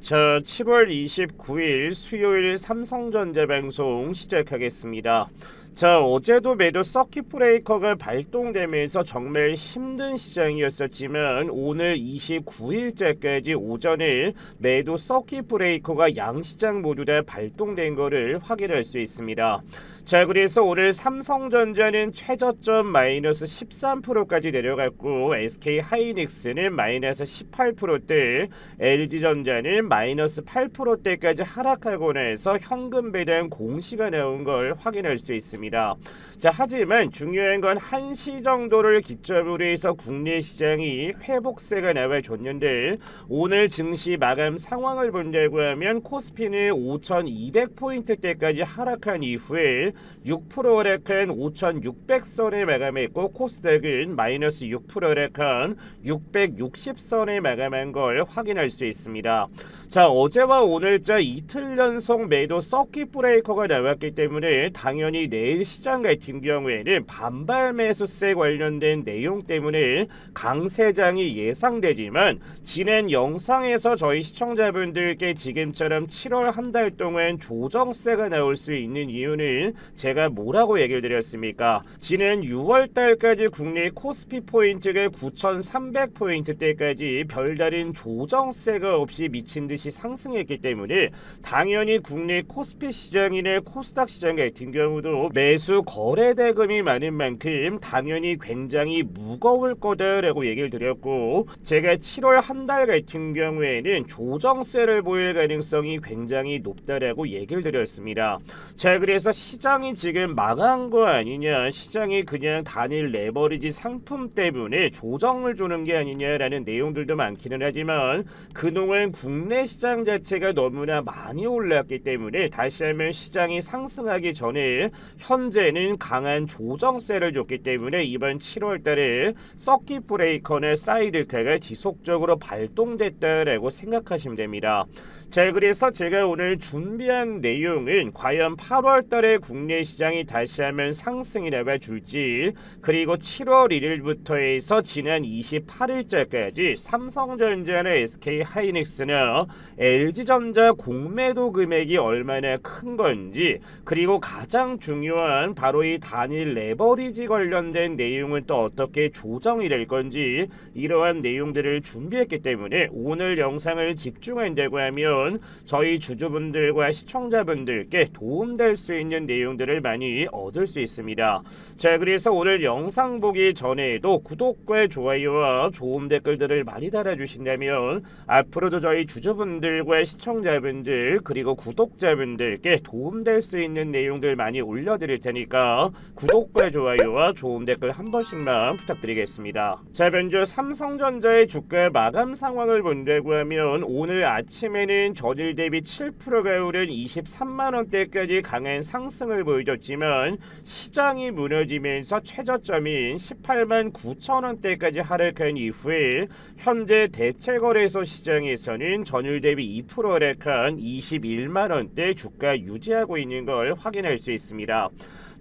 자, 7월 29일 수요일 삼성전자 방송 시작하겠습니다. 자, 어제도 매도 서킷 브레이커가 발동되면서 정말 힘든 시장이었었지만 오늘 29일째까지 오전에 매도 서킷 브레이커가 양시장 모두 다 발동된 것을 확인할 수 있습니다. 자, 그래서 오늘 삼성전자는 최저점 마이너스 13%까지 내려갔고 SK 하이닉스는 마이너스 18%대, LG전자는 마이너스 8%대까지 하락하고 나서 현금 배당 공시가 나온 걸 확인할 수 있습니다. 자, 하지만 중요한 건 1시 정도를 기점으로 해서 국내 시장이 회복세가 나와줬는데 오늘 증시 마감 상황을 본다고 하면 코스피는 5200포인트대까지 하락한 이후에 6% 하락한 5600선에 마감했고 코스닥은 마이너스 6% 하락한 660선에 마감한 걸 확인할 수 있습니다. 자, 어제와 오늘자 이틀 연속 매도 서킷 브레이커가 나왔기 때문에 당연히 내일 시장 같은 경우에는 반발 매수세 관련된 내용 때문에 강세장이 예상되지만 지난 영상에서 저희 시청자분들께 지금처럼 7월 한 달 동안 조정세가 나올 수 있는 이유는 제가 뭐라고 얘기를 드렸습니까? 지난 6월 달까지 국내 코스피 포인트가 9300포인트대까지 별다른 조정세가 없이 미친 듯이 상승했기 때문에 당연히 국내 코스피 시장이나 코스닥 시장 같은 경우도 매수 거래 대금이 많은 만큼 당연히 굉장히 무거울 거다라고 얘기를 드렸고 제가 7월 한 달 같은 경우에는 조정세를 보일 가능성이 굉장히 높다라고 얘기를 드렸습니다. 자, 그래서 시장이 지금 망한 거 아니냐, 시장이 그냥 단일 레버리지 상품 때문에 조정을 주는 게 아니냐라는 내용들도 많기는 하지만 그동안 국내 시장 자체가 너무나 많이 올랐기 때문에 다시 한번 시장이 상승하기 전에 현재는 강한 조정세를 줬기 때문에 이번 7월 달에 서킷 브레이커나 사이드카가 지속적으로 발동됐다라고 생각하시면 됩니다. 자, 그래서 제가 오늘 준비한 내용은 과연 8월 달에 국내 시장이 다시 한번 상승이 나와줄지, 그리고 7월 1일부터 해서 지난 28일째까지 삼성전자나 SK 하이닉스나 LG전자 공매도 금액이 얼마나 큰 건지, 그리고 가장 중요한 바로 이 단일 레버리지 관련된 내용은 또 어떻게 조정이 될 건지 이러한 내용들을 준비했기 때문에 오늘 영상을 집중한다고 하면 저희 주주분들과 시청자분들께 도움될 수 있는 내용들을 많이 얻을 수 있습니다. 자, 그래서 오늘 영상 보기 전에도 구독과 좋아요와 좋은 댓글들을 많이 달아주신다면 앞으로도 저희 주주분들과 시청자분들 그리고 구독자분들께 도움될 수 있는 내용들 많이 올려드릴 테니까 구독과 좋아요와 좋은 댓글 한 번씩만 부탁드리겠습니다. 자, 먼저 삼성전자의 주가 마감 상황을 본다고 하면 오늘 아침에는 전일 대비 7%가 오른 23만원대까지 강한 상승을 보여줬지만 시장이 무너지면서 최저점인 18만 9천원대까지 하락한 이후에 현재 대체거래소 시장에서는 전일 대비 2% 하락한 21만원대 주가 유지하고 있는 걸 확인할 수 있습니다.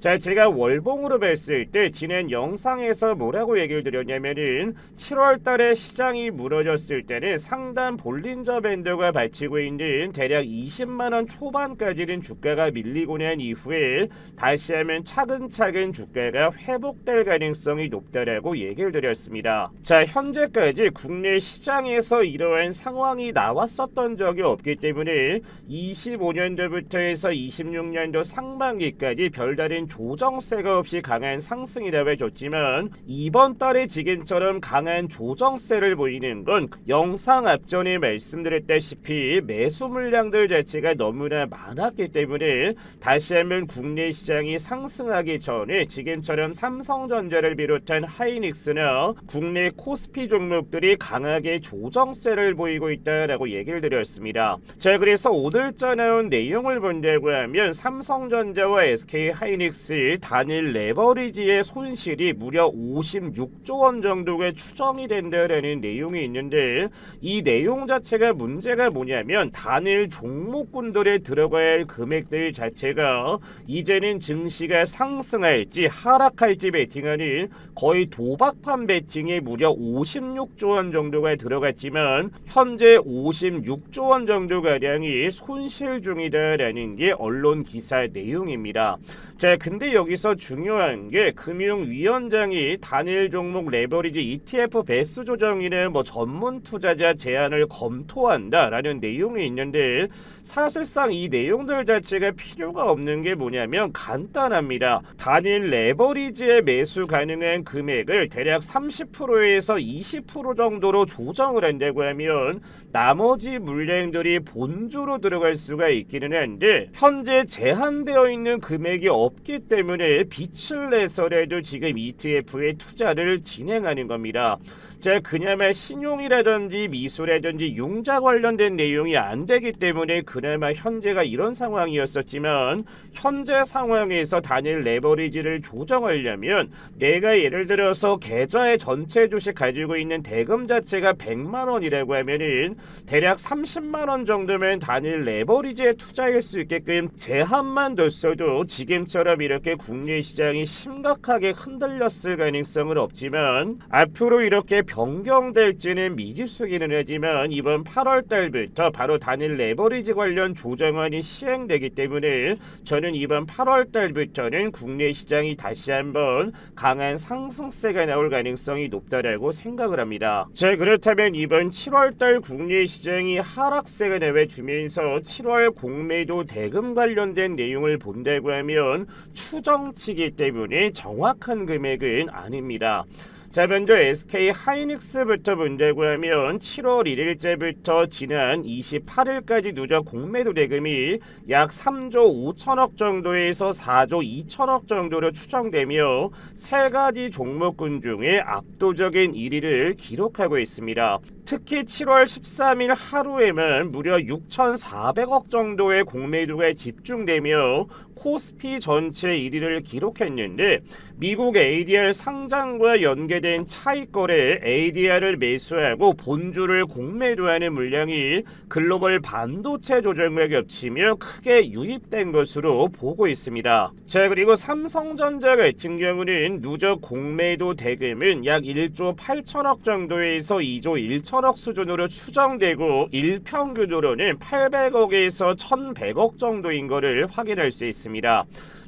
자, 제가 월봉으로 봤을 때 지난 영상에서 뭐라고 얘기를 드렸냐면은 7월 달에 시장이 무너졌을 때는 상단 볼린저 밴드가 받치고 있는 대략 20만원 초반까지는 주가가 밀리고 난 이후에 다시 하면 차근차근 주가가 회복될 가능성이 높다라고 얘기를 드렸습니다. 자, 현재까지 국내 시장에서 이러한 상황이 나왔었던 적이 없기 때문에 25년도부터 해서 26년도 상반기까지 별다른 조정세가 없이 강한 상승이 나와줬지만 이번 달에 지금처럼 강한 조정세를 보이는 건 영상 앞전에 말씀드렸다시피 매수 물량들 자체가 너무나 많았기 때문에 다시 한번 국내 시장이 상승하기 전에 지금처럼 삼성전자를 비롯한 하이닉스나 국내 코스피 종목들이 강하게 조정세를 보이고 있다라고 얘기를 드렸습니다. 자, 그래서 오늘자 나온 내용을 본다고 하면 삼성전자와 SK 하이닉스 하이닉스 단일 레버리지의 손실이 무려 56조 원 정도가 추정이 된다라는 내용이 있는데, 이 내용 자체가 문제가 뭐냐면 단일 종목군들에 들어가야 할 금액들 자체가 이제는 증시가 상승할지 하락할지 베팅하는 거의 도박판 베팅에 무려 56조 원 정도가 들어갔지만 현재 56조 원 정도가량이 손실 중이다라는 게 언론 기사 내용입니다. 자, 근데 여기서 중요한 게 금융위원장이 단일 종목 레버리지 ETF 배수 조정이나 전문 투자자 제한을 검토한다라는 내용이 있는데, 사실상 이 내용들 자체가 필요가 없는 게 뭐냐면 간단합니다. 단일 레버리지에 매수 가능한 금액을 대략 30%에서 20% 정도로 조정을 한다고 하면 나머지 물량들이 본주로 들어갈 수가 있기는 한데, 현재 제한되어 있는 금액이 없기 때문에 빛을 내서라도 지금 ETF에 투자를 진행하는 겁니다. 자, 그나마 신용이라든지 미수라든지 융자 관련된 내용이 안 되기 때문에 그나마 현재가 이런 상황이었었지만, 현재 상황에서 단일 레버리지를 조정하려면 내가 예를 들어서 계좌의 전체 주식 가지고 있는 대금 자체가 100만 원이라고 하면은 대략 30만 원 정도면 단일 레버리지에 투자할 수 있게끔 제한만 뒀어도 지금처럼 이렇게 국내 시장이 심각하게 흔들렸을 가능성은 없지만, 앞으로 이렇게 변경될지는 미지수기는 하지만 이번 8월 달부터 바로 단일 레버리지 관련 조정안이 시행되기 때문에 저는 이번 8월 달부터는 국내 시장이 다시 한번 강한 상승세가 나올 가능성이 높다라고 생각을 합니다. 자, 그렇다면 이번 7월 달 국내 시장이 하락세가 나와주면서 7월 공매도 대금 관련된 내용을 본다고 하면 추정치기 때문에 정확한 금액은 아닙니다. 자, 먼저 SK 하이닉스부터 본다고 하면 7월 1일째부터 지난 28일까지 누적 공매도 대금이 약 3조 5천억 정도에서 4조 2천억 정도로 추정되며 세 가지 종목군 중에 압도적인 1위를 기록하고 있습니다. 특히 7월 13일 하루에만 무려 6,400억 정도의 공매도가 집중되며 코스피 전체 1위를 기록했는데, 미국 ADR 상장과 연계된 차익거래 ADR을 매수하고 본주를 공매도하는 물량이 글로벌 반도체 조정과 겹치며 크게 유입된 것으로 보고 있습니다. 자, 그리고 삼성전자 같은 경우는 누적 공매도 대금은 약 1조 8천억 정도에서 2조 1천억 수준으로 추정되고 일평균으로는 800억에서 1,100억 정도인 것을 확인할 수 있습니다.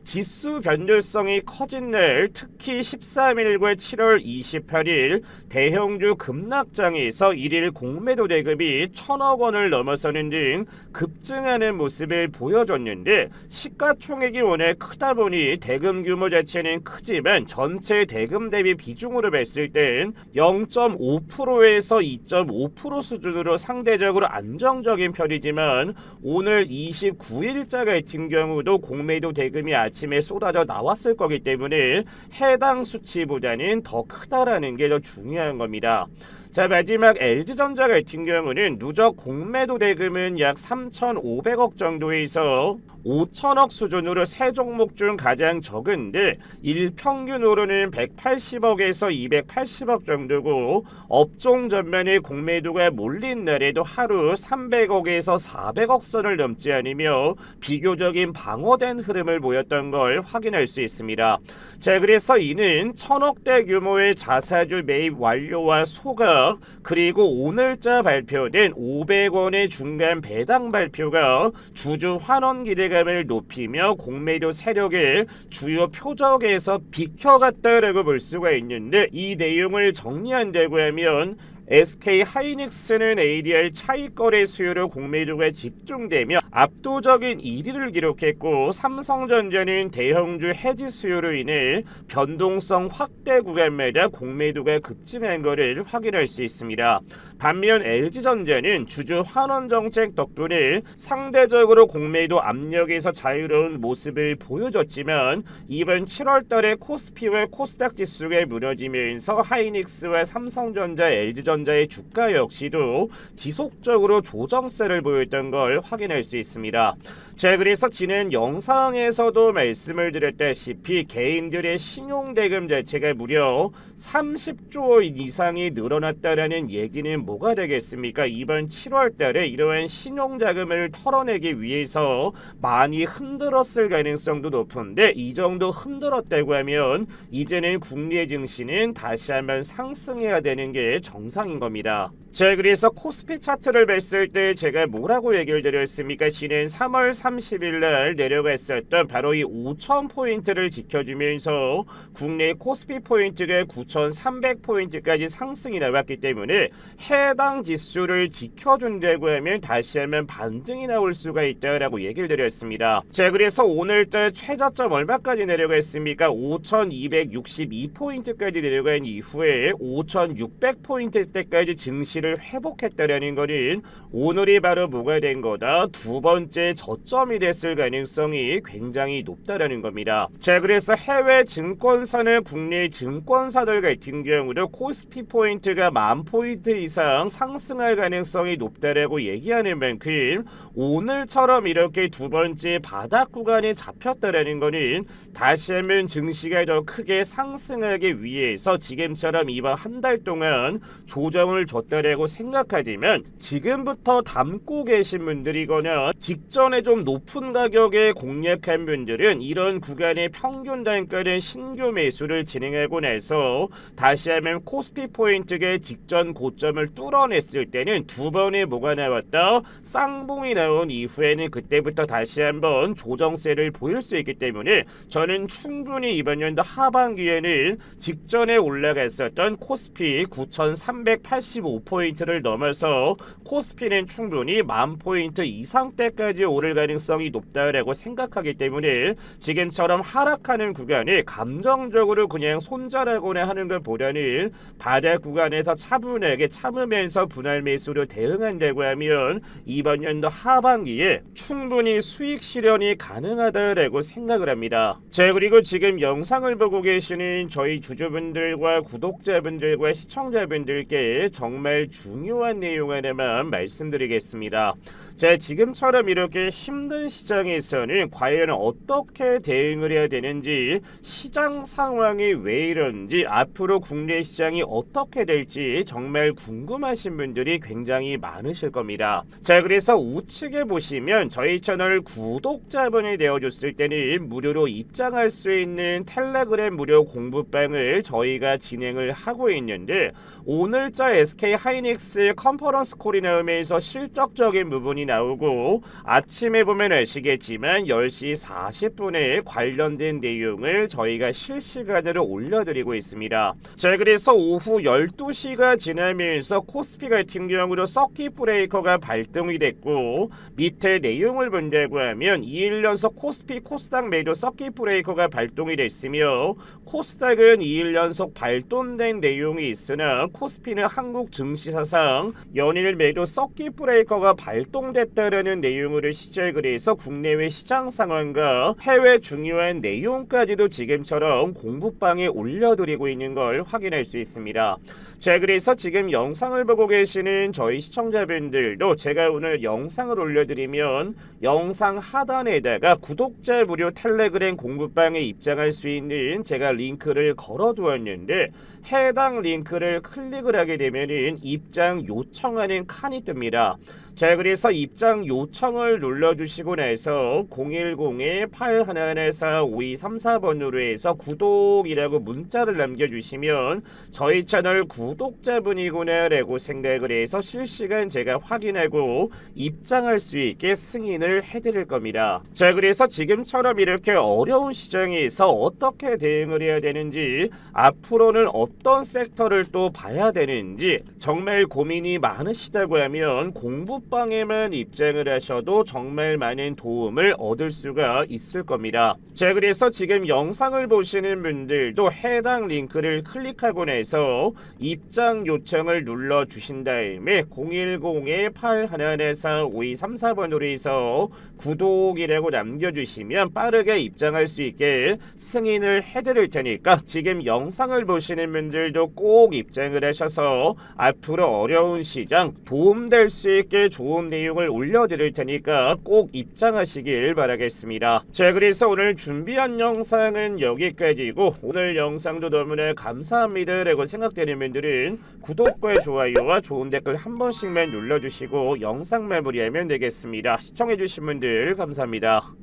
지수 변동성이 커진 날, 특히 13일과 7월 28일 대형주 급락장에서 1일 공매도 대금이 1,000억 원을 넘어서는 등 급증하는 모습을 보여줬는데, 시가총액이 워낙 크다 보니 대금 규모 자체는 크지만 전체 대금 대비 비중으로 봤을 땐 0.5%에서 2.5% 수준으로 상대적으로 안정적인 편이지만, 오늘 29일자 같은 경우도 공매도 대금이 아침에 쏟아져 나왔을 거기 때문에 해당 수치보다는 더 크다라는 게 더 중요한 겁니다. 자, 마지막 LG전자 같은 경우는 누적 공매도 대금은 약 3,500억 정도에서 5천억 수준으로 세 종목 중 가장 적은데, 일평균으로는 180억에서 280억 정도고, 업종 전반의 공매도가 몰린 날에도 하루 300억에서 400억 선을 넘지 않으며 비교적인 방어된 흐름을 보였던 걸 확인할 수 있습니다. 자, 그래서 이는 1,000억대 규모의 자사주 매입 완료와 소각, 그리고 오늘자 발표된 500원의 중간 배당 발표가 주주 환원 기대감을 높이며 공매도 세력의 주요 표적에서 비켜갔다라고 볼 수가 있는데, 이 내용을 정리한다고 하면 SK 하이닉스는 ADR 차익 거래 수요로 공매도가 집중되며 압도적인 1위를 기록했고, 삼성전자는 대형주 해지 수요로 인해 변동성 확대 구간마다 공매도가 급증한 것을 확인할 수 있습니다. 반면 LG전자는 주주 환원 정책 덕분에 상대적으로 공매도 압력에서 자유로운 모습을 보여줬지만, 이번 7월 달에 코스피와 코스닥 지수가 무너지면서 하이닉스와 삼성전자, LG전자의 주가 역시도 지속적으로 조정세를 보였던 걸 확인할 수 있습니다. 자, 그래서 지난 영상에서도 말씀을 드렸다시피 개인들의 신용대금 자체가 무려 30조 원 이상이 늘어났다라는 얘기는 뭐가 되겠습니까? 이번 7월 달에 이러한 신용자금을 털어내기 위해서 많이 흔들었을 가능성도 높은데, 이 정도 흔들었다고 하면 이제는 국내 증시는 다시 한번 상승해야 되는 게 정상인 겁니다. 자, 그래서 코스피 차트를 뵀을 때 제가 뭐라고 얘기를 드렸습니까? 지난 3월 30일 날 내려갔었던 바로 이 5,000포인트를 지켜주면서 국내 코스피 포인트가 9,300포인트까지 상승이 나왔기 때문에 해당 지수를 지켜준다고 하면 다시 한번 반등이 나올 수가 있다라고 얘기를 드렸습니다. 자, 그래서 오늘자 최저점 얼마까지 내려갔습니까? 5,262포인트까지 내려간 이후에 5,600포인트대까지 증시를 회복했다라는 것은 오늘이 바로 뭐가 된 거다? 두 번째 저점이 됐을 가능성이 굉장히 높다라는 겁니다. 자, 그래서 해외 증권사는 국내 증권사들 같은 경우도 코스피 포인트가 10,000포인트 이상 상승할 가능성이 높다라고 얘기하는 만큼 오늘처럼 이렇게 두 번째 바닥 구간에 잡혔다라는 것은 다시 한번 증시가 더 크게 상승하기 위해서 지금처럼 이번 한 달 동안 조정을 줬다라고 생각하지만, 지금부터 담고 계신 분들이거나 직전에 좀 높은 가격에 공략한 분들은 이런 구간의 평균 단가는 신규 매수를 진행하고 나서 다시 한번 코스피 포인트가 직전 고점을 뚫어냈을 때는 두 번의 뭐가 나왔다? 쌍봉이 나온 이후에는 그때부터 다시 한번 조정세를 보일 수 있기 때문에 저는 충분히 이번 연도 하반기에는 직전에 올라갔었던 코스피 9,385포인트를 넘어서 코스피는 충분히 10,000포인트 이상대까지 오를 가능성이 높다라고 생각하기 때문에 지금처럼 하락하는 구간에 감정적으로 그냥 손절하거나 하는 것보다는 바닥 구간에서 차분하게 참으면서 분할 매수로 대응한다고 하면 이번 연도 하반기에 충분히 수익 실현이 가능하다라고 생각을 합니다. 자, 그리고 지금 영상을 보고 계시는 저희 주주분들과 구독자분들과 시청자분들께 정말 중요한 내용 하나만 말씀드리겠습니다. 자, 지금처럼 이렇게 힘든 시장에서는 과연 어떻게 대응을 해야 되는지, 시장 상황이 왜 이런지, 앞으로 국내 시장이 어떻게 될지 정말 궁금하신 분들이 굉장히 많으실 겁니다. 자, 그래서 우측에 보시면 저희 채널 구독자분이 되어줬을 때는 무료로 입장할 수 있는 텔레그램 무료 공부방을 저희가 진행을 하고 있는데, 오늘자 SK 하이닉스 컨퍼런스 콜이 나오면서 실적적인 부분이 나오고, 아침에 보면 아시겠지만 10시 40분에 관련된 내용을 저희가 실시간으로 올려드리고 있습니다. 자, 그래서 오후 12시가 지나면서 코스피 같은 경우도 서킷 브레이커가 발동이 됐고, 밑에 내용을 본다고 하면 2일 연속 코스피 코스닥 매도 서킷 브레이커가 발동이 됐으며, 코스닥은 2일 연속 발동된 내용이 있으나 코스피는 한국 증시사상 연일 매도 서킷 브레이커가 발동됐다라는 내용으로 시작을 해서 국내외 시장 상황과 해외 중요한 내용까지도 지금처럼 공부방에 올려드리고 있는 걸 확인할 수 있습니다. 자, 그래서 지금 영상을 보고 계시는 저희 시청자분들도 제가 오늘 영상을 올려드리면 영상 하단에다가 구독자 무료 텔레그램 공부방에 입장할 수 있는 제가 링크를 걸어두었는데, 해당 링크를 클릭을 하게 되면 입장 요청하는 칸이 뜹니다. 자, 그래서 입장 요청을 눌러주시고 나서 010-8114-5234번으로 해서 구독이라고 문자를 남겨주시면 저희 채널 구독자분이구나 라고 생각을 해서 실시간 제가 확인하고 입장할 수 있게 승인을 해드릴 겁니다. 자, 그래서 지금처럼 이렇게 어려운 시장에서 어떻게 대응을 해야 되는지, 앞으로는 어떤 섹터를 또 봐야 되는지 정말 고민이 많으시다고 하면 공부방에만 입장을 하셔도 정말 많은 도움을 얻을 수가 있을 겁니다. 자, 그래서 지금 영상을 보시는 분들도 해당 링크를 클릭하고 나서 입장 요청을 눌러 주신 다음에 010-8114-5234번으로 해서 구독이라고 남겨주시면 빠르게 입장할 수 있게 승인을 해드릴 테니까 지금 영상을 보시는 분들도 꼭 입장을 하셔서 앞으로 어려운 시장 도움될 수 있게 좋은 내용을 올려드릴 테니까 꼭 입장하시길 바라겠습니다. 자, 그래서 오늘 준비한 영상은 여기까지고, 오늘 영상도 너무나 감사합니다 라고 생각되는 분들은 구독과 좋아요와 좋은 댓글 한 번씩만 눌러주시고 영상 마무리하면 되겠습니다. 시청해주신 분들 감사합니다.